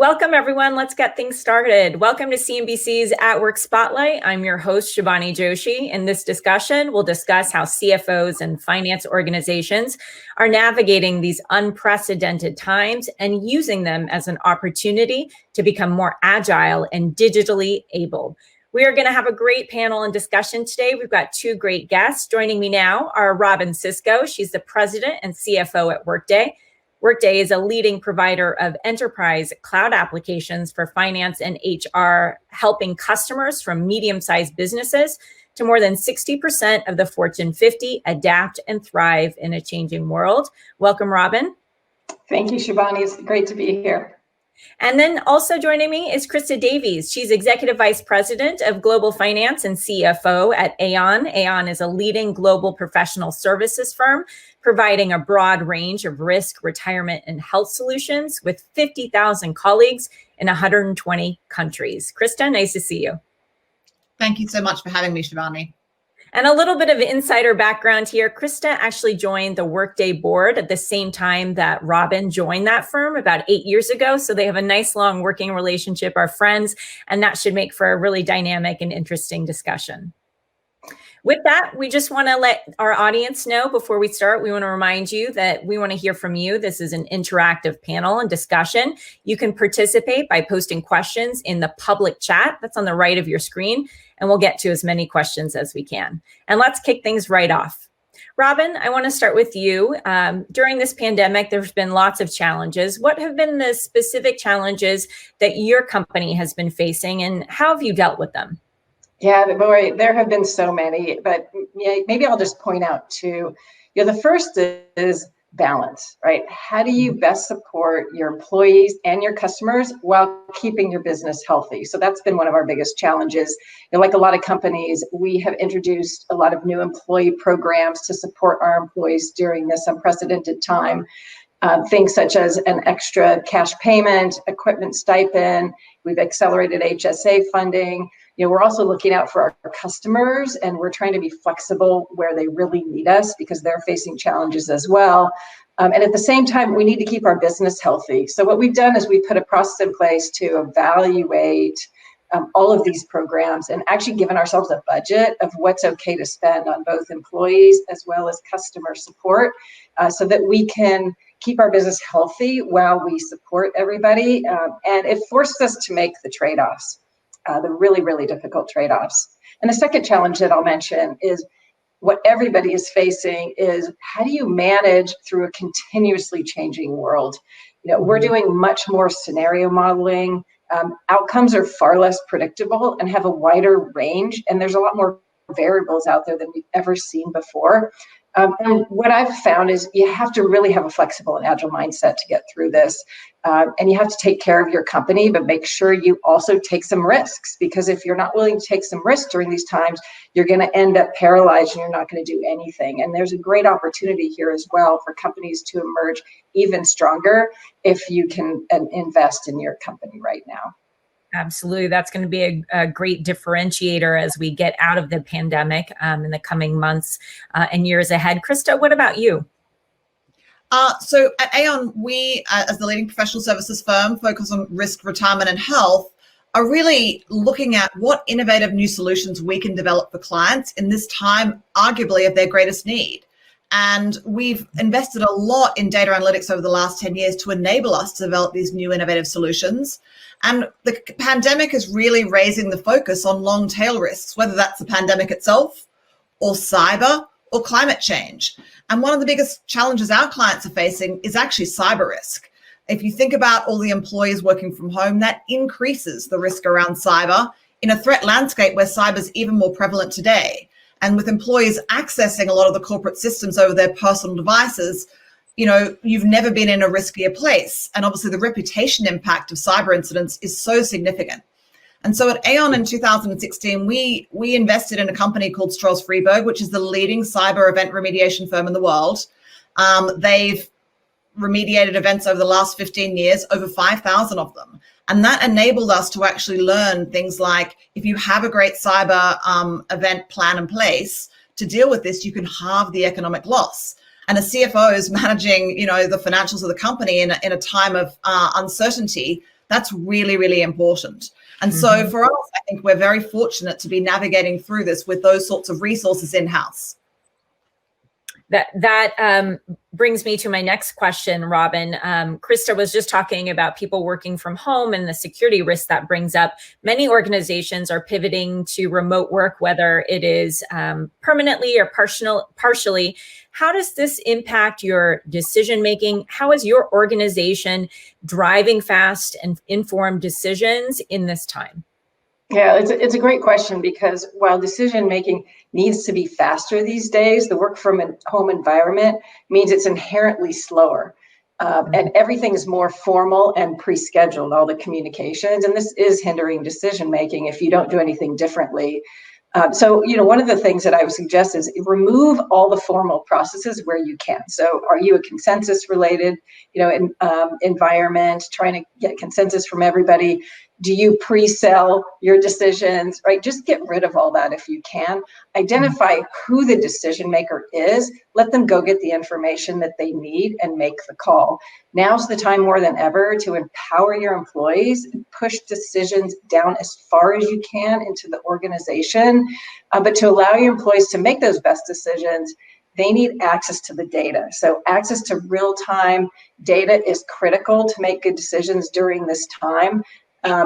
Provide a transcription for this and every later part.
Welcome, everyone. Let's get things started. Welcome to CNBC's At Work Spotlight. I'm your host, Shivani Joshi. In this discussion, we'll discuss how CFOs and finance organizations are navigating these unprecedented times and using them as an opportunity to become more agile and digitally able. We are going to have a great panel and discussion today. We've got two great guests. Joining me now are Robin Cisco. She's the president and CFO at Workday. Workday is a leading provider of enterprise cloud applications for finance and HR, helping customers from medium-sized businesses to more than 60% of the Fortune 50 adapt and thrive in a changing world. Welcome, Robin. Thank you, Shivani. It's great to be here. And then also joining me is Krista Davies. She's Executive Vice President of Global Finance and CFO at Aon. Aon is a leading global professional services firm providing a broad range of risk, retirement, and health solutions with 50,000 colleagues in 120 countries. Krista, nice to see you. Thank you so much for having me, Shivani. And a little bit of insider background here. Krista actually joined the Workday board at the same time that Robin joined that firm about 8 years ago. So they have a nice long working relationship, are friends, and that should make for a really dynamic and interesting discussion. With that, we just want to let our audience know before we start, we want to remind you that we want to hear from you. This is an interactive panel and discussion. You can participate by posting questions in the public chat that's on the right of your screen, and we'll get to as many questions as we can. And let's kick things right off. Robin, I want to start with you. During this pandemic, there's been lots of challenges. What have been the specific challenges that your company has been facing, and how have you dealt with them? Yeah, boy, there have been so many, but maybe I'll just point out two. The first is balance, right? How do you best support your employees and your customers while keeping your business healthy? So that's been one of our biggest challenges. Like a lot of companies, we have introduced a lot of new employee programs to support our employees during this unprecedented time. Things such as an extra cash payment, equipment stipend. We've accelerated HSA funding. We're also looking out for our customers, and we're trying to be flexible where they really need us because they're facing challenges as well. And at the same time, we need to keep our business healthy. So what we've done is we put a process in place to evaluate all of these programs and actually given ourselves a budget of what's okay to spend on both employees as well as customer support so that we can keep our business healthy while we support everybody. And it forced us to make the trade-offs. The really, really difficult trade-offs. And the second challenge that I'll mention is what everybody is facing is how do you manage through a continuously changing world? We're doing much more scenario modeling. Outcomes are far less predictable and have a wider range, and there's a lot more variables out there than we've ever seen before. And what I've found is you have to really have a flexible and agile mindset to get through this. And you have to take care of your company, but make sure you also take some risks, because if you're not willing to take some risks during these times, you're going to end up paralyzed and you're not going to do anything. And there's a great opportunity here as well for companies to emerge even stronger if you can invest in your company right now. Absolutely. That's going to be a great differentiator as we get out of the pandemic in the coming months and years ahead. Krista, what about you? So at Aon, we, as the leading professional services firm, focus on risk, retirement, and health, are really looking at what innovative new solutions we can develop for clients in this time, arguably, of their greatest need. And we've invested a lot in data analytics over the last 10 years to enable us to develop these new innovative solutions. And the pandemic is really raising the focus on long tail risks, whether that's the pandemic itself or cyber or climate change. And one of the biggest challenges our clients are facing is actually cyber risk. If you think about all the employees working from home, that increases the risk around cyber in a threat landscape where cyber is even more prevalent today. And with employees accessing a lot of the corporate systems over their personal devices, you've never been in a riskier place. And obviously the reputation impact of cyber incidents is so significant. And so at Aon in 2016, we invested in a company called Stroz Friedberg, which is the leading cyber event remediation firm in the world. They've remediated events over the last 15 years, over 5,000 of them. And that enabled us to actually learn things like, if you have a great cyber event plan in place to deal with this, you can halve the economic loss. And a CFO is managing, the financials of the company in a time of uncertainty. That's really, really important. And so for us, I think we're very fortunate to be navigating through this with those sorts of resources in-house. That brings me to my next question, Robin. Krista was just talking about people working from home and the security risk that brings up. Many organizations are pivoting to remote work, whether it is permanently or partially. How does this impact your decision making? How is your organization driving fast and informed decisions in this time? Yeah, it's a great question, because while decision making needs to be faster these days, the work from a home environment means it's inherently slower. And everything is more formal and pre-scheduled, all the communications, and this is hindering decision making if you don't do anything differently. So, one of the things that I would suggest is remove all the formal processes where you can. So are you a consensus related, environment, trying to get consensus from everybody? Do you pre-sell your decisions, right? Just get rid of all that if you can. Identify who the decision maker is. Let them go get the information that they need and make the call. Now's the time more than ever to empower your employees and push decisions down as far as you can into the organization. But to allow your employees to make those best decisions, they need access to the data. So access to real-time data is critical to make good decisions during this time.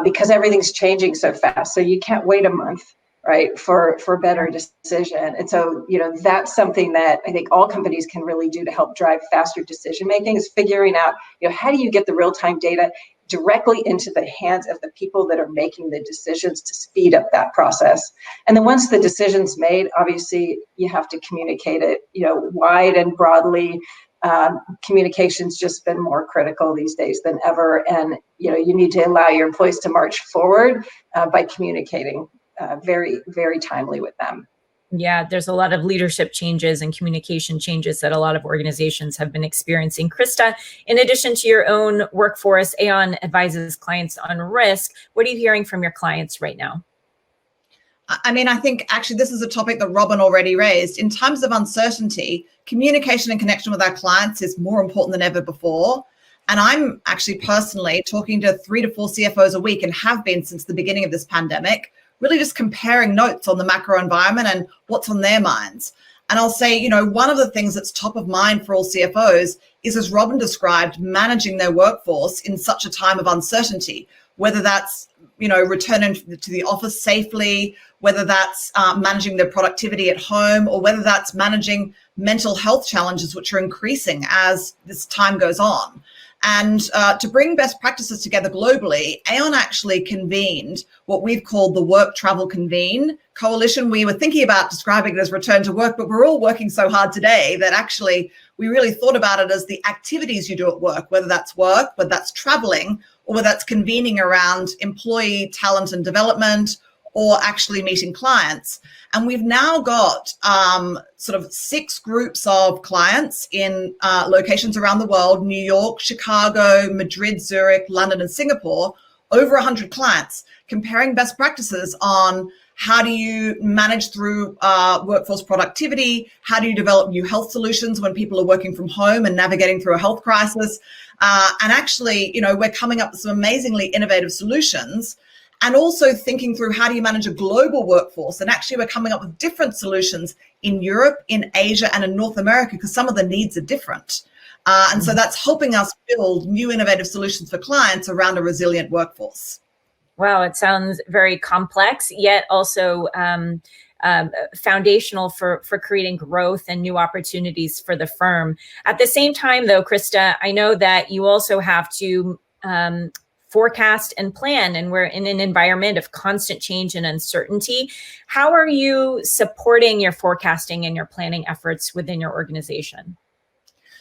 Because everything's changing so fast. So you can't wait a month, right, for better decision. And so, that's something that I think all companies can really do to help drive faster decision making, is figuring out, how do you get the real-time data directly into the hands of the people that are making the decisions to speed up that process. And then once the decision's made, obviously you have to communicate it, wide and broadly. Communication's just been more critical these days than ever. And, you need to allow your employees to march forward by communicating very, very timely with them. Yeah, there's a lot of leadership changes and communication changes that a lot of organizations have been experiencing. Krista, in addition to your own workforce, Aon advises clients on risk. What are you hearing from your clients right now? I think actually this is a topic that Robin already raised. In times of uncertainty, communication and connection with our clients is more important than ever before. And I'm actually personally talking to 3 to 4 CFOs a week, and have been since the beginning of this pandemic, really just comparing notes on the macro environment and what's on their minds. And I'll say, one of the things that's top of mind for all CFOs is, as Robin described, managing their workforce in such a time of uncertainty, whether that's returning to the office safely, whether that's managing their productivity at home, or whether that's managing mental health challenges, which are increasing as this time goes on. And to bring best practices together globally, Aon actually convened what we've called the Work Travel Convene Coalition. We were thinking about describing it as return to work, but we're all working so hard today that actually we really thought about it as the activities you do at work, whether that's work, whether that's traveling, or whether that's convening around employee talent and development, or actually meeting clients. And we've now got sort of 6 groups of clients in locations around the world: New York, Chicago, Madrid, Zurich, London, and Singapore. Over 100 clients comparing best practices on how do you manage through workforce productivity, how do you develop new health solutions when people are working from home and navigating through a health crisis. And actually, we're coming up with some amazingly innovative solutions. And also thinking through how do you manage a global workforce. And actually we're coming up with different solutions in Europe, in Asia, and in North America, because some of the needs are different. And so that's helping us build new innovative solutions for clients around a resilient workforce. Wow, it sounds very complex, yet also foundational for creating growth and new opportunities for the firm. At the same time, though, Krista, I know that you also have to forecast and plan, and we're in an environment of constant change and uncertainty. How are you supporting your forecasting and your planning efforts within your organization?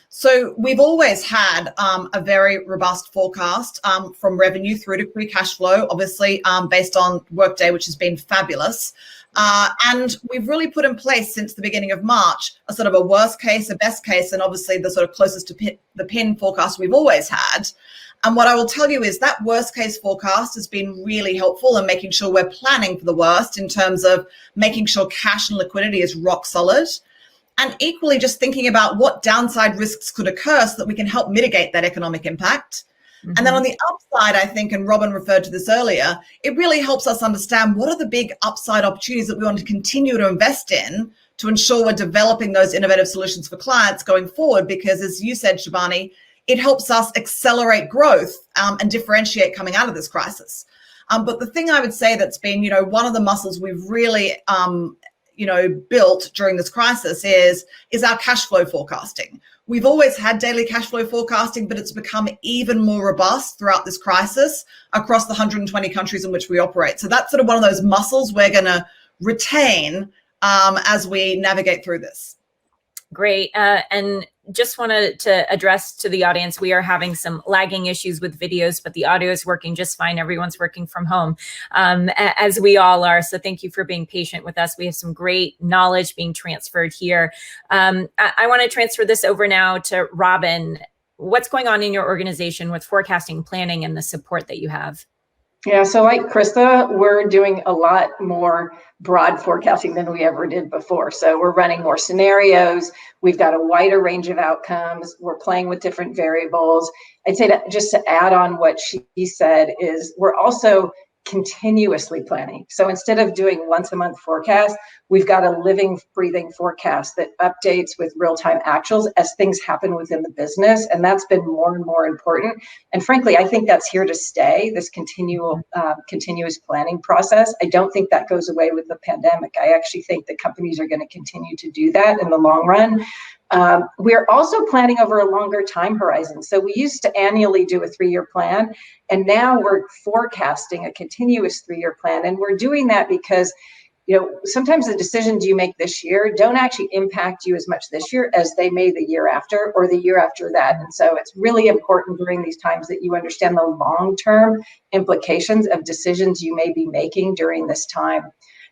So we've always had a very robust forecast from revenue through to free cash flow, obviously based on Workday, which has been fabulous. And we've really put in place since the beginning of March a sort of a worst case, a best case, and obviously the sort of closest to the pin forecast we've always had. And what I will tell you is that worst case forecast has been really helpful in making sure we're planning for the worst in terms of making sure cash and liquidity is rock solid. And equally just thinking about what downside risks could occur so that we can help mitigate that economic impact. And then on the upside, I think, and Robin referred to this earlier, it really helps us understand what are the big upside opportunities that we want to continue to invest in to ensure we're developing those innovative solutions for clients going forward. Because as you said, Shivani, it helps us accelerate growth and differentiate coming out of this crisis. But the thing I would say that's been, one of the muscles we've really, built during this crisis is our cash flow forecasting. We've always had daily cash flow forecasting, but it's become even more robust throughout this crisis across the 120 countries in which we operate. So that's sort of one of those muscles we're going to retain as we navigate through this. Great. And just wanted to address to the audience, we are having some lagging issues with videos, but the audio is working just fine. Everyone's working from home, as we all are. So thank you for being patient with us. We have some great knowledge being transferred here. I want to transfer this over now to Robin. What's going on in your organization with forecasting, planning, and the support that you have? Yeah, so like Krista, we're doing a lot more broad forecasting than we ever did before. So we're running more scenarios. We've got a wider range of outcomes. We're playing with different variables. I'd say that just to add on what she said is we're also continuously planning. So instead of doing once a month forecast, we've got a living, breathing forecast that updates with real-time actuals as things happen within the business. And that's been more and more important. And frankly, I think that's here to stay, this continuous planning process. I don't think that goes away with the pandemic. I actually think that companies are going to continue to do that in the long run. We're also planning over a longer time horizon. So we used to annually do a 3-year plan, and now we're forecasting a continuous 3-year plan. And we're doing that because, sometimes the decisions you make this year don't actually impact you as much this year as they may the year after or the year after that. And so it's really important during these times that you understand the long-term implications of decisions you may be making during this time.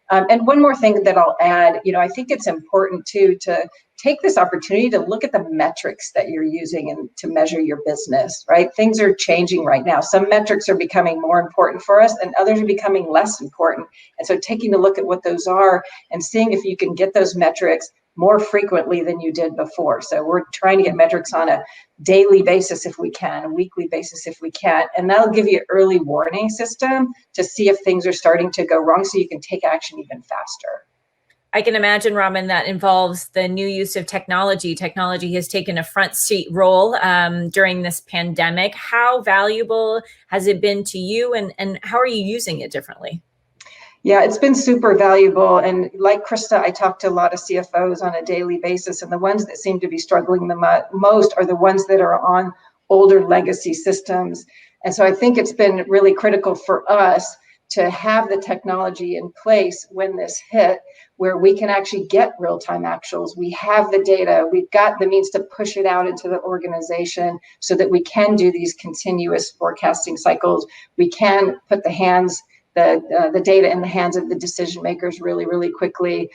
And one more thing that I'll add, I think it's important too to take this opportunity to look at the metrics that you're using and to measure your business, right? Things are changing right now. Some metrics are becoming more important for us and others are becoming less important. And so taking a look at what those are and seeing if you can get those metrics more frequently than you did before. So we're trying to get metrics on a daily basis if we can, a weekly basis if we can, and that'll give you an early warning system to see if things are starting to go wrong so you can take action even faster. I can imagine, Robin, that involves the new use of technology. Technology has taken a front seat role during this pandemic. How valuable has it been to you, and how are you using it differently? Yeah, it's been super valuable. And like Krista, I talk to a lot of CFOs on a daily basis, and the ones that seem to be struggling the most are the ones that are on older legacy systems. And so I think it's been really critical for us to have the technology in place when this hit, where we can actually get real-time actuals. We have the data, we've got the means to push it out into the organization so that we can do these continuous forecasting cycles. We can put the data in the hands of the decision makers really, really quickly.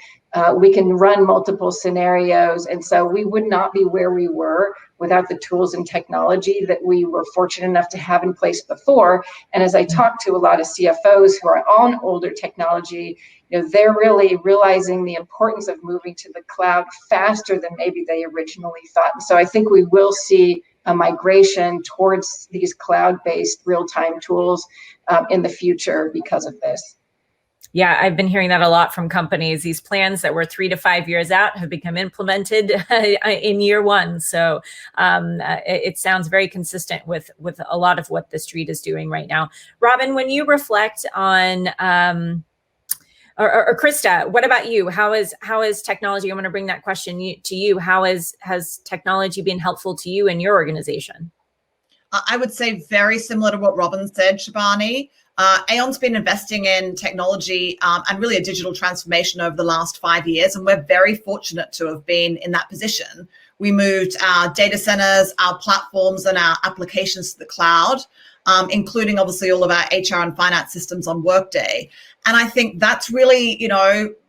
We can run multiple scenarios. And so we would not be where we were without the tools and technology that we were fortunate enough to have in place before. And as I talk to a lot of CFOs who are on older technology, they're really realizing the importance of moving to the cloud faster than maybe they originally thought. And so I think we will see a migration towards these cloud-based real-time tools in the future because of this. Yeah, I've been hearing that a lot from companies. These plans that were 3 to 5 years out have become implemented in year one. So it sounds very consistent with a lot of what the street is doing right now. Robin, when you reflect on, or Krista, what about you? How is technology? I'm going to bring that question to you. How has technology been helpful to you and your organization? I would say very similar to what Robin said, Shivani. Aon's been investing in technology and really a digital transformation over the last 5 years, and we're very fortunate to have been in that position. We moved our data centers, our platforms, and our applications to the cloud, including obviously all of our HR and finance systems on Workday. And I think that's really,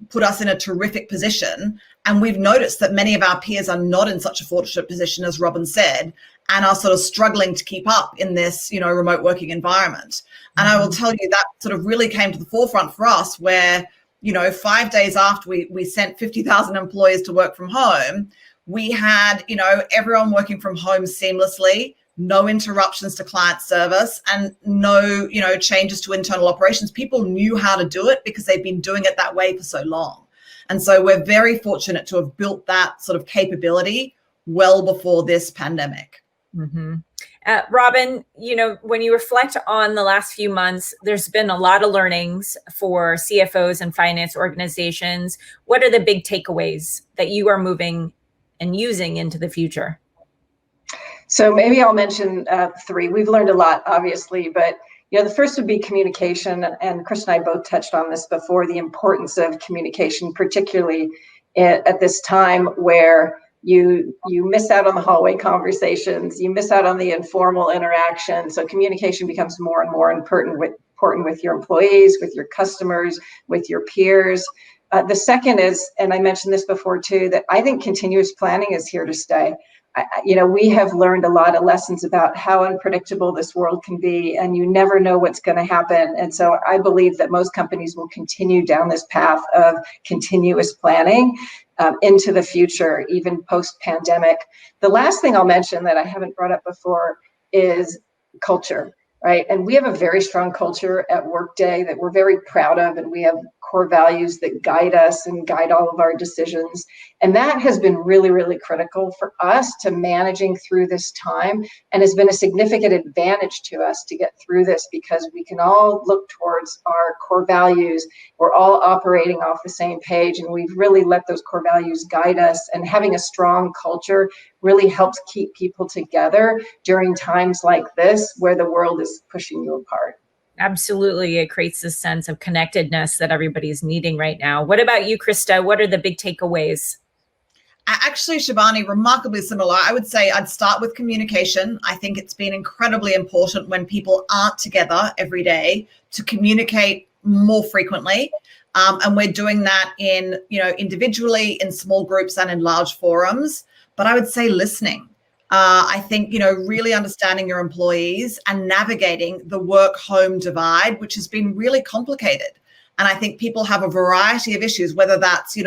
put us in a terrific position. And we've noticed that many of our peers are not in such a fortunate position, as Robin said, and are sort of struggling to keep up in this, remote working environment. And I will tell you that sort of really came to the forefront for us where, 5 days after we sent 50,000 employees to work from home, we had, everyone working from home seamlessly. no interruptions to client service, and no, changes to internal operations. People knew how to do it because they've been doing it that way for so long. And so we're very fortunate to have built that sort of capability well before this pandemic. Mm-hmm. Robin, when you reflect on the last few months, there's been a lot of learnings for CFOs and finance organizations. What are the big takeaways that you are moving and using into the future? So maybe I'll mention 3. We've learned a lot, obviously, but the first would be communication. And Chris and I both touched on this before, the importance of communication, particularly at this time where you miss out on the hallway conversations, you miss out on the informal interaction. So communication becomes more and more important with your employees, with your customers, with your peers. The second is, and I mentioned this before too, that I think continuous planning is here to stay. We have learned a lot of lessons about how unpredictable this world can be, and you never know what's going to happen. And so I believe that most companies will continue down this path of continuous planning into the future, even post-pandemic. The last thing I'll mention that I haven't brought up before is culture, right? And we have a very strong culture at Workday that we're very proud of, and we have core values that guide us and guide all of our decisions. And that has been really, really critical for us to managing through this time, and has been a significant advantage to us to get through this, because we can all look towards our core values. We're all operating off the same page, and we've really let those core values guide us. And having a strong culture really helps keep people together during times like this where the world is pushing you apart. Absolutely. It creates this sense of connectedness that everybody's needing right now. What about you, Krista? What are the big takeaways? Actually, Shivani, remarkably similar. I would say I'd start with communication. I think it's been incredibly important when people aren't together every day to communicate more frequently. And we're doing that in, individually, in small groups and in large forums. But I would say listening. I think, really understanding your employees and navigating the work-home divide, which has been really complicated. And I think people have a variety of issues, whether that's,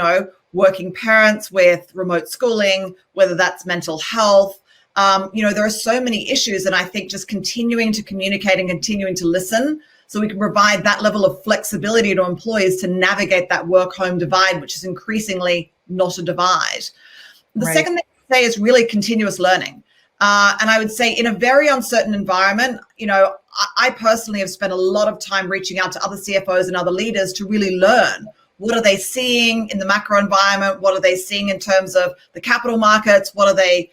working parents with remote schooling, whether that's mental health. There are so many issues. And I think just continuing to communicate and continuing to listen so we can provide that level of flexibility to employees to navigate that work-home divide, which is increasingly not a divide. The Right. second thing I say is really continuous learning. And I would say in a very uncertain environment, I personally have spent a lot of time reaching out to other CFOs and other leaders to really learn. What are they seeing in the macro environment? What are they seeing in terms of the capital markets? What are they,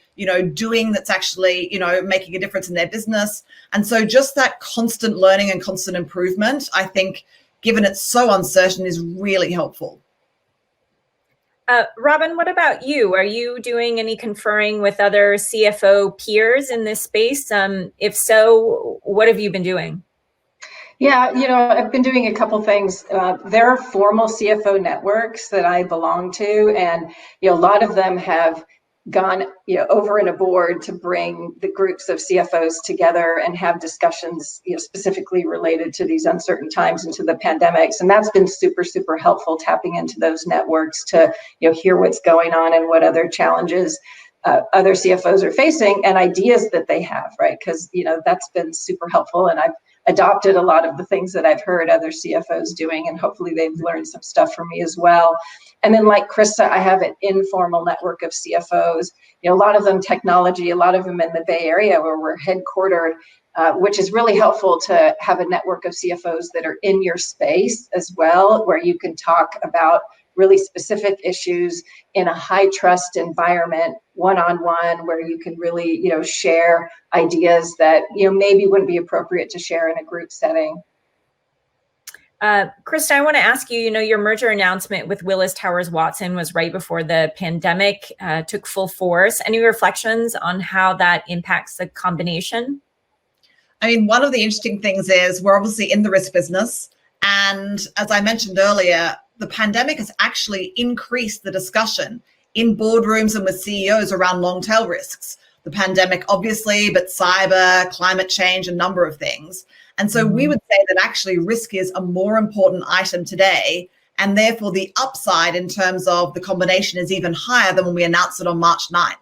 doing that's actually, making a difference in their business? And so just that constant learning and constant improvement, I think, given it's so uncertain, is really helpful. Robin, what about you? Are you doing any conferring with other CFO peers in this space? If so, what have you been doing? Yeah, I've been doing a couple things. There are formal CFO networks that I belong to, and a lot of them have gone over and aboard to bring the groups of CFOs together and have discussions specifically related to these uncertain times and to the pandemics. And that's been super, super helpful, tapping into those networks to hear what's going on and what other challenges other CFOs are facing and ideas that they have, right? Because that's been super helpful, and I've adopted a lot of the things that I've heard other CFOs doing, and hopefully they've learned some stuff from me as well. And then, like Krista, I have an informal network of CFOs, a lot of them technology, a lot of them in the Bay Area where we're headquartered, which is really helpful to have a network of CFOs that are in your space as well, where you can talk about really specific issues in a high trust environment, one-on-one, where you can really, share ideas that, maybe wouldn't be appropriate to share in a group setting. Krista, I want to ask you, your merger announcement with Willis Towers Watson was right before the pandemic took full force. Any reflections on how that impacts the combination? I mean, one of the interesting things is we're obviously in the risk business. And as I mentioned earlier, the pandemic has actually increased the discussion in boardrooms and with CEOs around long tail risks. The pandemic, obviously, but cyber, climate change, a number of things. And so we would say that actually risk is a more important item today. And therefore, the upside in terms of the combination is even higher than when we announced it on March 9th.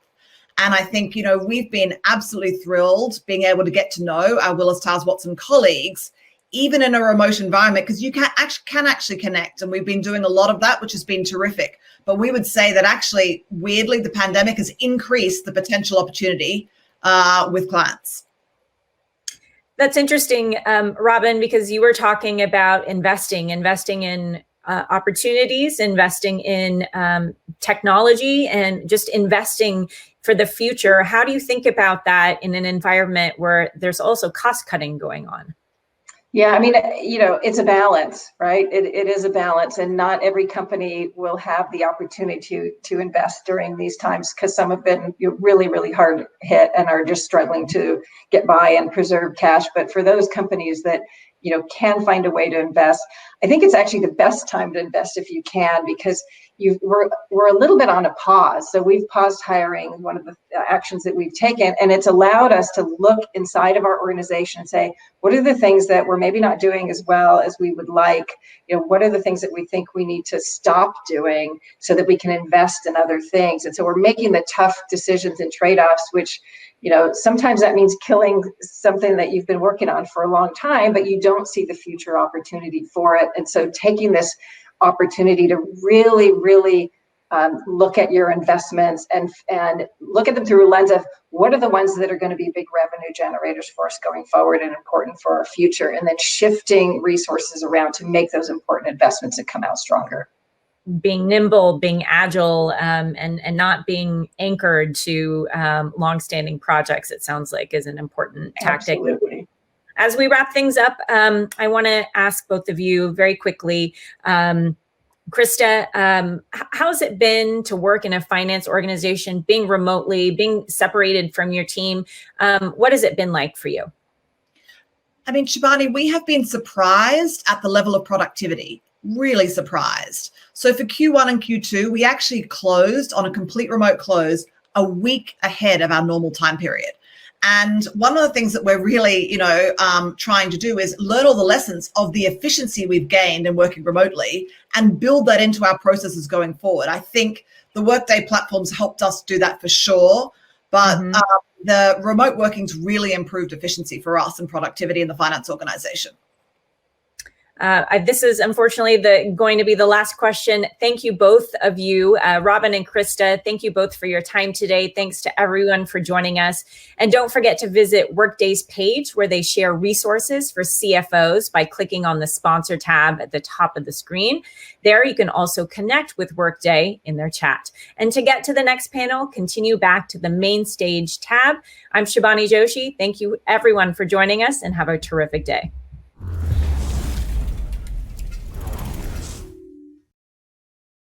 And I think, we've been absolutely thrilled being able to get to know our Willis Towers Watson colleagues, even in a remote environment, because you can actually connect. And we've been doing a lot of that, which has been terrific. But we would say that actually, weirdly, the pandemic has increased the potential opportunity with clients. That's interesting, Robin, because you were talking about investing in opportunities, investing in technology, and just investing for the future. How do you think about that in an environment where there's also cost cutting going on? Yeah, I mean, it's a balance, right? It is a balance, and not every company will have the opportunity to invest during these times, because some have been really, really hard hit and are just struggling to get by and preserve cash. But for those companies that can find a way to invest, I think it's actually the best time to invest if you can, because we're a little bit on a pause. So we've paused hiring, one of the actions that we've taken, and it's allowed us to look inside of our organization and say, what are the things that we're maybe not doing as well as we would like? What are the things that we think we need to stop doing so that we can invest in other things? And so we're making the tough decisions and trade-offs, which sometimes that means killing something that you've been working on for a long time, but you don't see the future opportunity for it. And so taking this opportunity to really, really look at your investments and look at them through a lens of what are the ones that are going to be big revenue generators for us going forward and important for our future, and then shifting resources around to make those important investments and come out stronger. Being nimble, being agile, and not being anchored to longstanding projects, it sounds like, is an important tactic. Absolutely. As we wrap things up, I want to ask both of you very quickly, Krista, how has it been to work in a finance organization, being remotely, being separated from your team? What has it been like for you? I mean, Shibani, we have been surprised at the level of productivity, really surprised. So for Q1 and Q2, we actually closed on a complete remote close a week ahead of our normal time period. And one of the things that we're really, trying to do is learn all the lessons of the efficiency we've gained in working remotely and build that into our processes going forward. I think the Workday platforms helped us do that for sure, but the remote working's really improved efficiency for us and productivity in the finance organization. This is unfortunately going to be the last question. Thank you both of you, Robin and Krista. Thank you both for your time today. Thanks to everyone for joining us. And don't forget to visit Workday's page where they share resources for CFOs by clicking on the sponsor tab at the top of the screen. There you can also connect with Workday in their chat. And to get to the next panel, continue back to the main stage tab. I'm Shibani Joshi. Thank you everyone for joining us, and have a terrific day.